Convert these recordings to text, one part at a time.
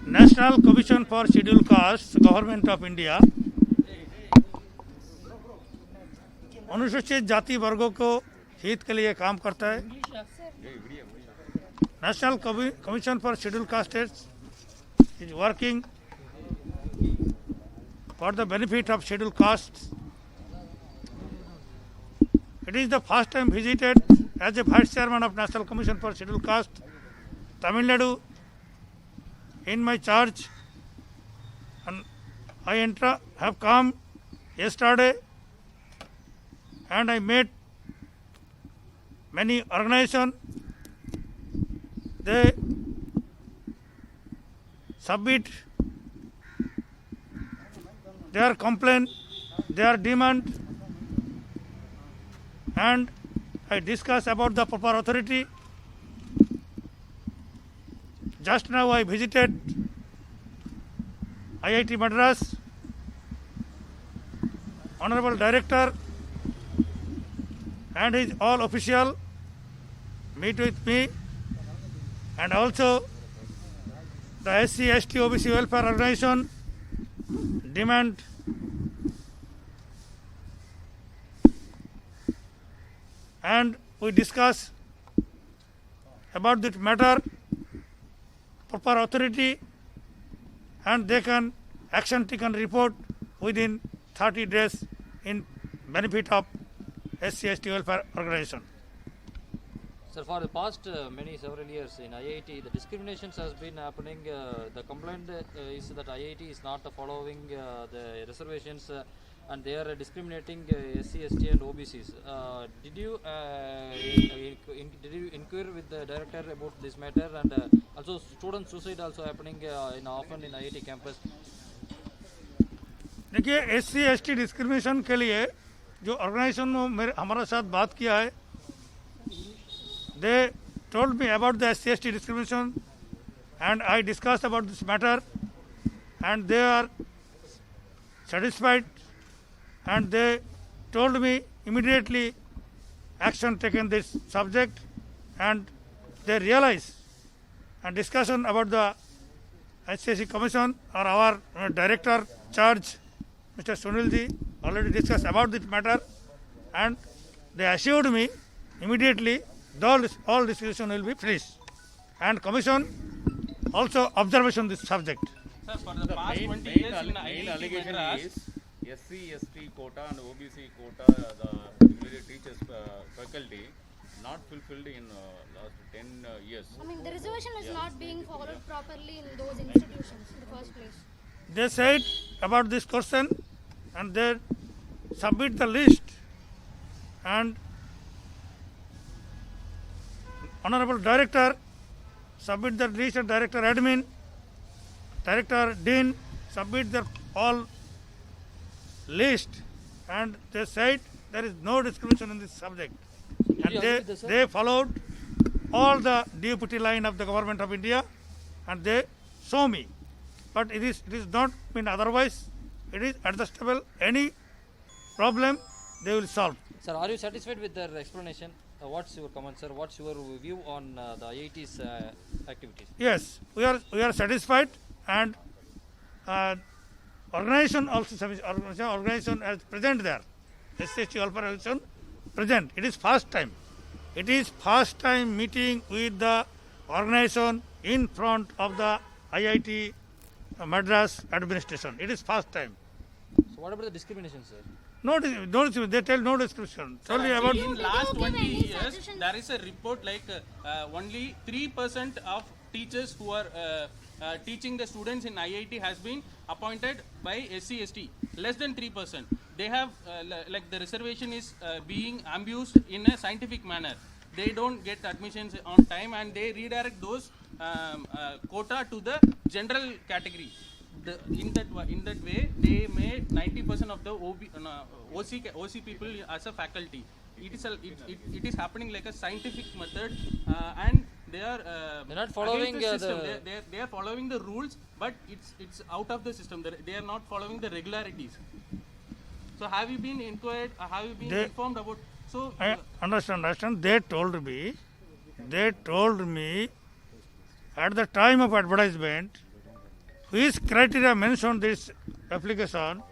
National Commission for Scheduled Castes, Government of India, अनुसूचित जाति वर्गों को हित के लिए काम करता है. National Commission for Scheduled Castes is working for the benefit of scheduled castes. It is the first time visited as a Vice Chairman of National Commission for Scheduled Castes, Tamil Nadu, in my charge, and I have come yesterday and I met many organizations. They submit their complaint, their demand, and I discuss about the proper authority. Just now I visited IIT Madras. Honorable Director and his all official meet with me, and also the SC, ST, OBC Welfare Organization demand and we discuss about this matter, proper authority, and they can action taken report within 30 days in benefit of SC, ST Welfare Organization. Sir, for the past several years in IIT, the discriminations has been happening. The complaint is that IIT is not following the reservations and they are discriminating SC, ST and OBCs. Did you inquire with the director about this matter, and also student suicide also happening often in IIT campus? देखिए SC, ST discrimination के लिए जो organisation ने हमारे साथ बात किया है, they told me about the SC, ST discrimination and I discussed about this matter and they are satisfied and they told me immediately action taken this subject, and they realize and discussion about the HCC Commission or our director charge Mr. Sunilji already discussed about this matter, and they assured me immediately all discussion will be finished and commission also observation this subject. Sir, for the past 20 years in IIT Madras, SC, ST quota and OBC quota, the particularly teachers faculty not fulfilled in last 10 years. I mean, the reservation is not being followed properly in those institutions in the first place. They said about this question and they submit the list, and Honorable Director submit the list, and Director Admin, Director Dean submit their all list, and they said there is no discrimination in this subject, and they followed all the DPT line of the Government of India, and they show me. But it is not mean otherwise. It is adjustable. Any problem they will solve. Sir, are you satisfied with their explanation? What's your comment, sir? What's your view on the IIT's activities? Yes, we are satisfied, and organization also organization as present there. SCST Welfare Organization present. It is first time. It is first time meeting with the organization in front of the IIT Madras administration. It is first time. So what about the discrimination, sir? No, they tell no discrimination. Only about in last 20 years, there is a report like only 3% of teachers who are teaching the students in IIT has been appointed by SC, ST. Less than 3%. They have like the reservation is being abused in a scientific manner. They don't get admissions on time and they redirect those quota to the general category. In that way, they made 90% of the OC people as a faculty. It is happening like a scientific method, and they're not following the system. They are following the rules, but it's out of the system. They are not following the regularities. So have you been inquired? Have you been informed about? So I understand. They told me at the time of advertisement, which criteria mentioned this application,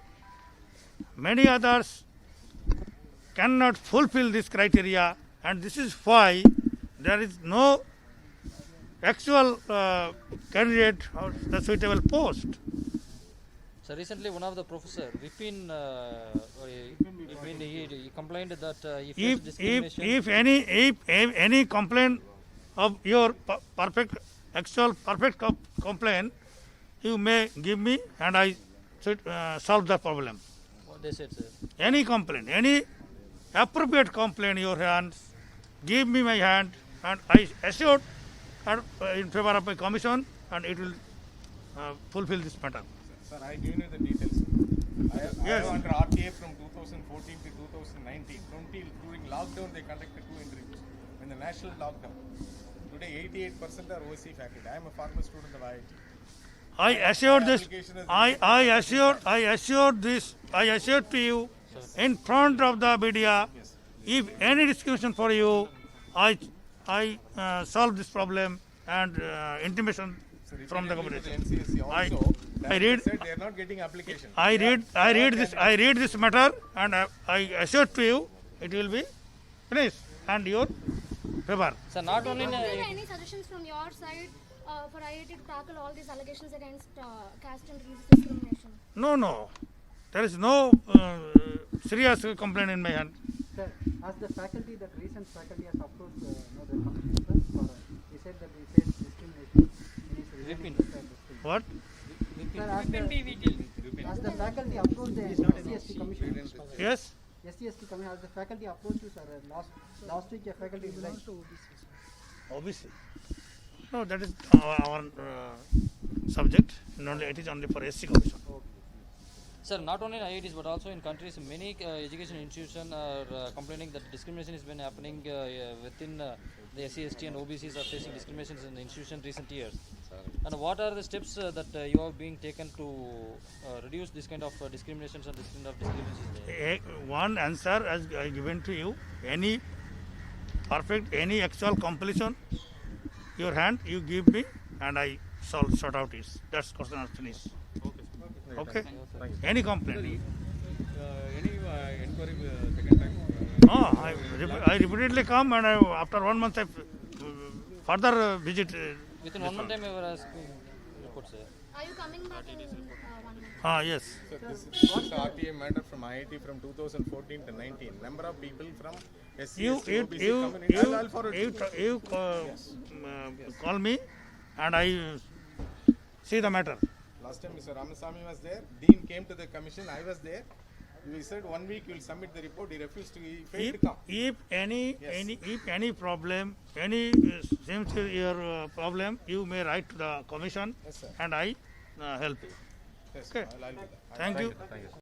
many others cannot fulfill this criteria, and this is why there is no actual candidate for the suitable post. So recently, one of the professor, Vipin, he complained that he faced discrimination. If any complaint of your perfect complaint, you may give me and I should solve the problem. What they said, sir. Any complaint, any appropriate complaint in your hands, give me my hand, and I assure in favor of my commission, and it will fulfill this matter. Sir, I give you the details. I Yes. am under RTA from 2014 to 2019. During lockdown, they conducted 2 interviews. In the national lockdown, today 88% are OC faculty. I am a former student of IIT. I assured this. application is I assured to you in front of the media. If any discussion for you, I solve this problem and intimation from the Repeatedly to government. NCSE I also, I read- said they are not getting application. I read this matter, and I assure to you it will be finished and your favor. So not only in Are there any suggestions from your side for IIT to tackle all these allegations against caste and religious discrimination? No, there is no serious complaint in my hand. Sir, as the faculty, that recent faculty has approached the commission, sir, he said that we face discrimination in his Vipin. What? Sir, as the faculty approached the SCST commission, Yes. SCST commission, as the faculty approached you, sir, last week a faculty resigned. OBC. No, that is our subject. It is only for SC commission. Sir, not only in IITs but also in countries, many education institutions are complaining that discrimination has been happening within the SC, ST and OBCs are facing discriminations in the institution recent years. And what are the steps that you are being taken to reduce this kind of discriminations and this kind of discriminations? One answer as I given to you. Any actual completion, your hand, you give me, and I sort out it. That's question is finished. Okay. Any complaint? Any inquiry second time? No, I repeatedly come, and after 1 month I further visit. Within 1 month time, you were asking reports, sir. Are you coming back in 1 month? Yes. So this is the RTA matter from IIT from 2014 to 19. Number of people from SC, You ST, OBC coming in. I'll forward it to you. Call me, and I see the matter. Last time Mr. Ramasamy was there, Dean came to the commission, I was there. We said 1 week you will submit the report, he refused to, he failed to come. If any problem, seems to your problem, you may write to the commission, Yes, sir. and I help you. Yes, Okay. I'll do that. Thank you.